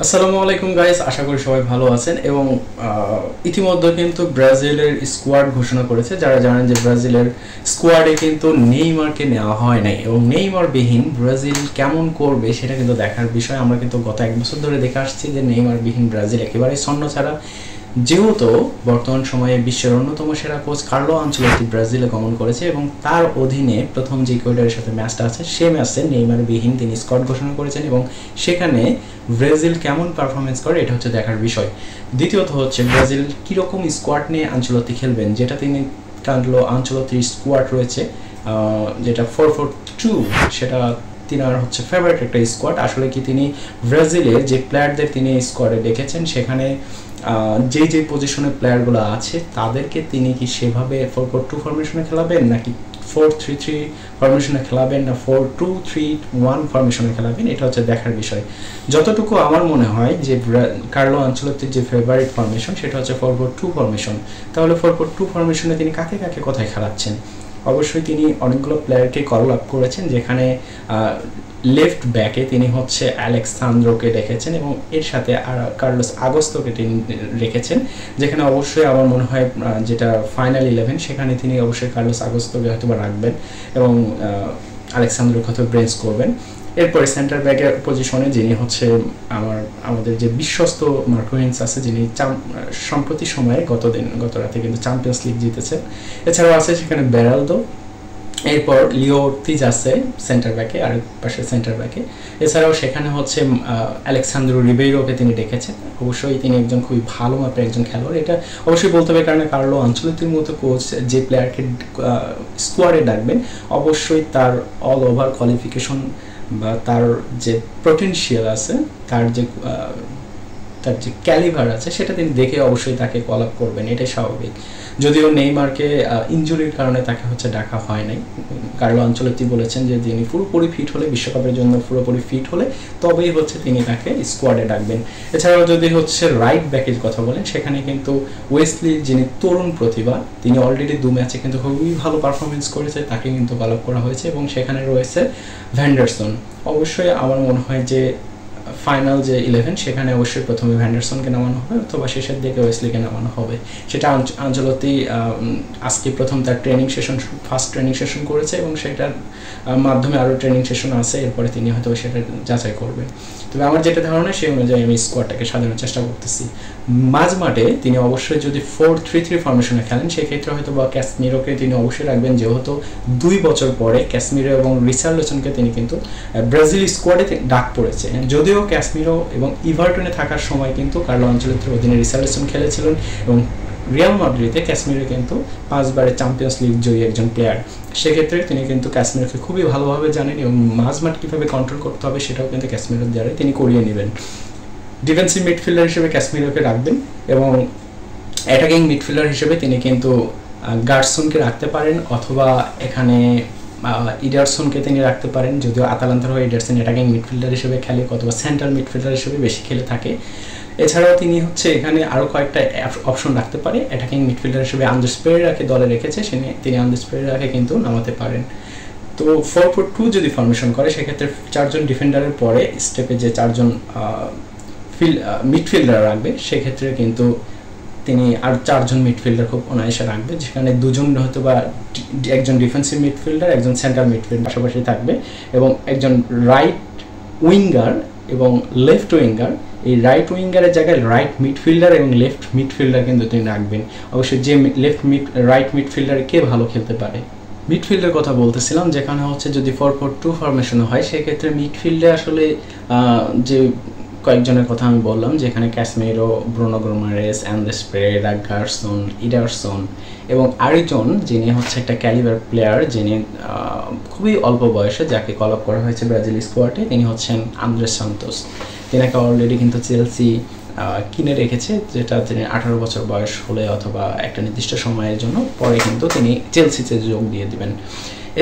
আসসালামু আলাইকুম গাইস, আশা করি সবাই ভালো আছেন এবং ইতিমধ্যে কিন্তু ব্রাজিলের স্কোয়াড ঘোষণা করেছে। যারা জানেন যে ব্রাজিলের স্কোয়াডে কিন্তু নেইমারকে নেওয়া হয় নাই এবং নেইমার বিহীন ব্রাজিল কেমন করবে সেটা কিন্তু দেখার বিষয়। আমরা কিন্তু গত এক বছর ধরে দেখে আসছি যে নেইমার বিহীন ব্রাজিল একেবারেই ছন্ন ছাড়া। যেহেতু বর্তমান সময়ে বিশ্বের অন্যতম সেরা কোচ কার্লো আনচেলত্তি ব্রাজিলে গমন করেছে এবং তার অধীনে প্রথম যে ইকুয়েডরের সাথে ম্যাচটা আছে সে ম্যাচে নেইমার বিহীন তিনি স্কোয়াড ঘোষণা করেছেন এবং সেখানে ব্রাজিল কেমন পারফরমেন্স করে এটা হচ্ছে দেখার বিষয়। দ্বিতীয়ত হচ্ছে ব্রাজিল কীরকম স্কোয়াড নিয়ে আনচেলত্তি খেলবেন, যেটা তিনি কার্লো আনচেলত্তির স্কোয়াড রয়েছে যেটা 4-4-2, সেটা তিনার হচ্ছে ফেভারিট একটা স্কোয়াড। আসলে কি তিনি ব্রাজিলের যে প্লেয়ারদের তিনি স্কোয়াডে রেখেছেন সেখানে যে পজিশনের প্লেয়ারগুলো আছে তাদেরকে তিনি কি সেভাবে 4-4-2 ফরমেশনে খেলাবেন নাকি 4-3-3 ফরমেশনে খেলাবেন না 4-2-3-1 ফরমেশনে খেলাবেন, এটা হচ্ছে দেখার বিষয়। যতটুকু আমার মনে হয় যে কার্লো আনচেলত্তির যে ফেভারিট ফরমেশন সেটা হচ্ছে 4-4-2 ফরমেশন। তাহলে 4-4-2 ফরমেশনে তিনি কাকে কাকে কোথায় খেলাচ্ছেন? অবশ্যই তিনি অনেকগুলো প্লেয়ারকে কল আপ করেছেন, যেখানে লেফট ব্যাকে তিনি হচ্ছে আলেক্সান্দ্রোকে রেখেছেন এবং এর সাথে কার্লোস আগস্টোকে তিনি রেখেছেন, যেখানে অবশ্যই আমার মনে হয় যেটা ফাইনাল 11 সেখানে তিনি অবশ্যই কার্লোস আগস্টোকে হয়তো রাখবেন এবং আলেক্সান্দ্রোকে হয়তো ব্রেঞ্চ করবেন। এরপরে সেন্টার ব্যাকের পজিশনে যিনি হচ্ছে আমাদের যে বিশ্বস্ত মার্কোহিন্স আছে, যিনি সম্প্রতি সময়ে গত রাতে কিন্তু চ্যাম্পিয়ন্স লিগ জিতেছেন। এছাড়াও আছে সেখানে বেরালদো, এরপর লিও অর্তিজ আছে সেন্টার ব্যাকে, আরেক পাশে সেন্টার ব্যাকে। এছাড়াও সেখানে হচ্ছে আলেক্সান্দ্রো রিবেইরোকে তিনি রেখেছেন। অবশ্যই তিনি একজন খুবই ভালো মাপের একজন খেলোয়াড়, এটা অবশ্যই বলতে হবে, কারণ কার্লো আনচেলত্তির মতো কোচ যে প্লেয়ারকে স্কোয়াডে ডাকবেন অবশ্যই তার অল ওভার কোয়ালিফিকেশন বা তার যে পটেনশিয়াল আছে, তার যে ক্যালিভার আছে সেটা তিনি দেখে অবশ্যই তাকে কল আপ করবেন, এটাই স্বাভাবিক। যদিও নেইমারকে ইনজুরির কারণে তাকে হচ্ছে ডাকা হয় নাই। কার্লো আনচেলত্তি বলেছেন যে তিনি পুরোপুরি ফিট হলে, বিশ্বকাপের জন্য পুরোপুরি ফিট হলে তবেই হচ্ছে তিনি তাকে স্কোয়াডে ডাকবেন। এছাড়াও যদি হচ্ছে রাইট ব্যাকের কথা বলেন, সেখানে কিন্তু ওয়েসলি যিনি তরুণ প্রতিভা, তিনি অলরেডি 2 ম্যাচে কিন্তু খুবই ভালো পারফরমেন্স করেছে, তাকে কিন্তু কল আপ করা হয়েছে এবং সেখানে রয়েছে ভ্যান্ডারসন। অবশ্যই আমার মনে হয় যে ফাইনাল যে 11 সেখানে অবশ্যই প্রথমে ভ্যান্ডারসনকে নামানো হবে অথবা শেষের দিকে ওয়েসলিকে নামানো হবে। সেটা আনচেলত্তি আজকে প্রথম তার ফার্স্ট ট্রেনিং সেশন করেছে এবং সেটার মাধ্যমে আরও ট্রেনিং সেশন আছে, এরপরে তিনি হয়তো সেটা যাচাই করবেন। তবে আমার যেটা ধারণা সেই অনুযায়ী আমি স্কোয়াডটাকে সাজানোর চেষ্টা করতেছি। মাঝ মাঠে তিনি অবশ্যই যদি 4-3-3 ফরমেশনে খেলেন সেক্ষেত্রে হয়তো বা ক্যাসমিরোকে তিনি অবশ্যই রাখবেন, যেহেতু 2 বছর পরে ক্যাসমিরো এবং রিচার্লিসনকে তিনি কিন্তু ব্রাজিল স্কোয়াডে ডাক পড়েছে। যদিও ক্যাসমিরো এবং ইভারটনে থাকার সময় কিন্তু কার্লো আনচেলত্তির অধীনে রিচার্লিসন খেলেছিলেন এবং রিয়াল মাদ্রিদে ক্যাসমিরো কিন্তু 5 বারের চ্যাম্পিয়ন্স লিগ জয়ী একজন প্লেয়ার। সেক্ষেত্রে তিনি কিন্তু ক্যাসমিরোকে খুবই ভালোভাবে জানেন এবং মাঝমাঠ কীভাবে কন্ট্রোল করতে হবে সেটাও কিন্তু ক্যাসমিরোর দ্বারা তিনি করিয়ে নেবেন। ডিফেন্সিভ মিডফিল্ডার হিসেবে ক্যাসমিরোকে রাখবেন এবং অ্যাটাকিং মিডফিল্ডার হিসেবে তিনি কিন্তু গার্সনকে রাখতে পারেন অথবা এখানে ইডারসনকে তিনি রাখতে পারেন। যদিও আতালান্তার হয়ে ইডারসন অ্যাটাকিং মিডফিল্ডার হিসেবে খেলে অথবা সেন্ট্রাল মিডফিল্ডার হিসেবে বেশি খেলে থাকে। এছাড়াও তিনি হচ্ছে এখানে আরও কয়েকটা অপশন রাখতে পারে। অ্যাটাকিং মিডফিল্ডার হিসেবে আন্দ্রেস পেরেরাকে দলে রেখেছে, তিনি আন্দ্রেস পেরেরাকে কিন্তু নামাতে পারেন। তো 4-4-2 যদি ফরমেশন করে সেক্ষেত্রে 4 জন ডিফেন্ডারের পরে স্টেপে যে 4 জন মিডফিল্ডার রাখবে সেক্ষেত্রে কিন্তু তিনি আর 4 জন মিডফিল্ডার খুব অনায়াসে রাখবে, যেখানে 2 জন হয়তো বা একজন ডিফেন্সিভ মিডফিল্ডার, একজন সেন্ট্রাল মিডফিল্ডার পাশাপাশি থাকবে এবং একজন রাইট উইঙ্গার এবং লেফট উইঙ্গার। এই রাইট উইঙ্গারের জায়গায় রাইট মিডফিল্ডার এবং লেফট মিডফিল্ডার কিন্তু তিনি রাখবেন। অবশ্যই যে রাইট মিডফিল্ডার কে ভালো খেলতে পারে, মিডফিল্ডের কথা বলতেছিলাম, যেখানে হচ্ছে যদি 4-4-2 ফরমেশন হয় সেক্ষেত্রে মিডফিল্ডে আসলে যে কয়েকজনের কথা আমি বললাম, যেখানে Casemiro, Bruno Guimaraes, Andreas Pereira, Gerson, Ederson এবং আরেকজন যিনি হচ্ছে একটা ক্যালিবার প্লেয়ার, যিনি খুবই অল্প বয়সে যাকে কল আপ করা হয়েছে ব্রাজিল স্কোয়াডে, তিনি হচ্ছেন আন্দ্রেস সান্তোস। তিনাকে অলরেডি কিন্তু চেলসি কিনে রেখেছে, যেটা তিনি 18 বছর বয়স হলে অথবা একটা নির্দিষ্ট সময়ের জন্য পরে কিন্তু তিনি চেলসিতে যোগ দিয়ে দিবেন।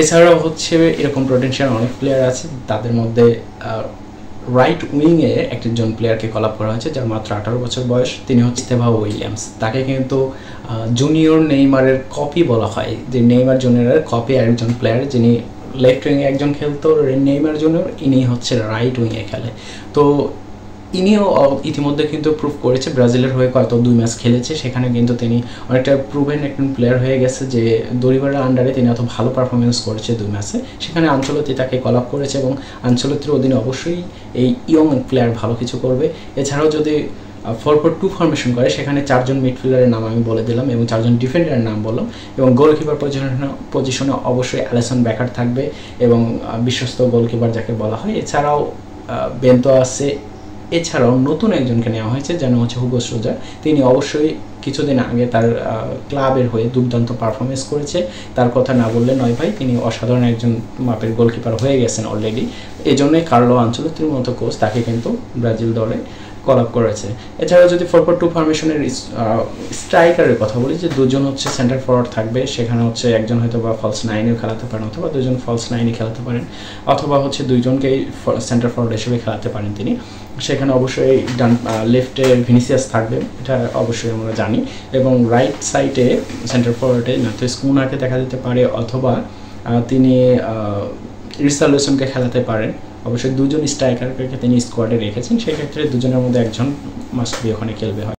এছাড়াও হচ্ছে এরকম পটেনশিয়াল অনেক প্লেয়ার আছে, তাদের মধ্যে রাইট উইংয়ে একজন প্লেয়ারকে কল আপ করা হয়েছে যার মাত্র 18 বছর বয়স, তিনি হচ্ছে স্তেভা উইলিয়ামস। তাকে কিন্তু জুনিয়র নেইমারের কপি বলা হয়, যে নেইমার জুনিয়রের কপি একজন প্লেয়ার, যিনি লেফট উইংয়ে একজন খেলতো নেইমার জুনিয়র, ইনি হচ্ছে রাইট উইংয়ে খেলে। তো ইনিও ইতিমধ্যে কিন্তু প্রুভ করেছে, ব্রাজিলের হয়ে কত 2 ম্যাচ খেলেছে, সেখানে কিন্তু তিনি অনেকটা প্রুভেন একজন প্লেয়ার হয়ে গেছে যে দরিবারের আন্ডারে তিনি এত ভালো পারফরমেন্স করেছে 2 ম্যাচে। সেখানে আঞ্চলতি তাকে কল আপ করেছে এবং আঞ্চলতির অধীনে অবশ্যই এই ইয়ং প্লেয়ার ভালো কিছু করবে। এছাড়াও যদি 4-4-2 ফরমেশন করে সেখানে 4 জন মিডফিল্ডারের নাম আমি বলে দিলাম এবং 4 জন ডিফেন্ডারের নাম বললাম, এবং গোলকিপার পজিশনে অবশ্যই অ্যালিসন বেকার থাকবে এবং বিশ্বস্ত গোলকিপার যাকে বলা হয়। এছাড়াও বেন্তো আছে, এছাড়াও নতুন একজনকে নেওয়া হয়েছে যেন হচ্ছে হুগো সোজা। তিনি অবশ্যই কিছুদিন আগে তার ক্লাবের হয়ে দুর্দান্ত পারফরমেন্স করেছে, তার কথা না বললে নয় ভাই, তিনি অসাধারণ একজন মাপের গোলকিপার হয়ে গেছেন অলরেডি। এই জন্যই কার্লো আঞ্চলতির মতো কোচ তাকে কিন্তু ব্রাজিল দলে কল আপ করেছে। এছাড়াও যদি 4-4-2 ফরমেশনের স্ট্রাইকারের কথা বলি, যে 2 জন হচ্ছে সেন্টার ফরওয়ার্ড থাকবে, সেখানে হচ্ছে একজন হয়তো বা ফলস 9-এও খেলাতে পারেন অথবা 2 জন ফলস 9-এ খেলাতে পারেন, অথবা হচ্ছে 2 জনকেই সেন্টার ফরওয়ার্ড হিসেবে খেলাতে পারেন তিনি। সেখানে অবশ্যই লেফটে ভিনিসিয়াস থাকবে, এটা অবশ্যই আমরা জানি, এবং রাইট সাইডে সেন্টার ফরওয়ার্ডে ম্যাথিউ কুনাকে দেখা যেতে পারে, অথবা তিনি রিচার্লিসনকে খেলাতে পারেন। অবশ্যই 2 জন স্ট্রাইকারকে তিনি স্কোয়াডে রেখেছেন, সেক্ষেত্রে 2 জনের মধ্যে একজন মাস্ট বি ওখানে খেলবে হয়।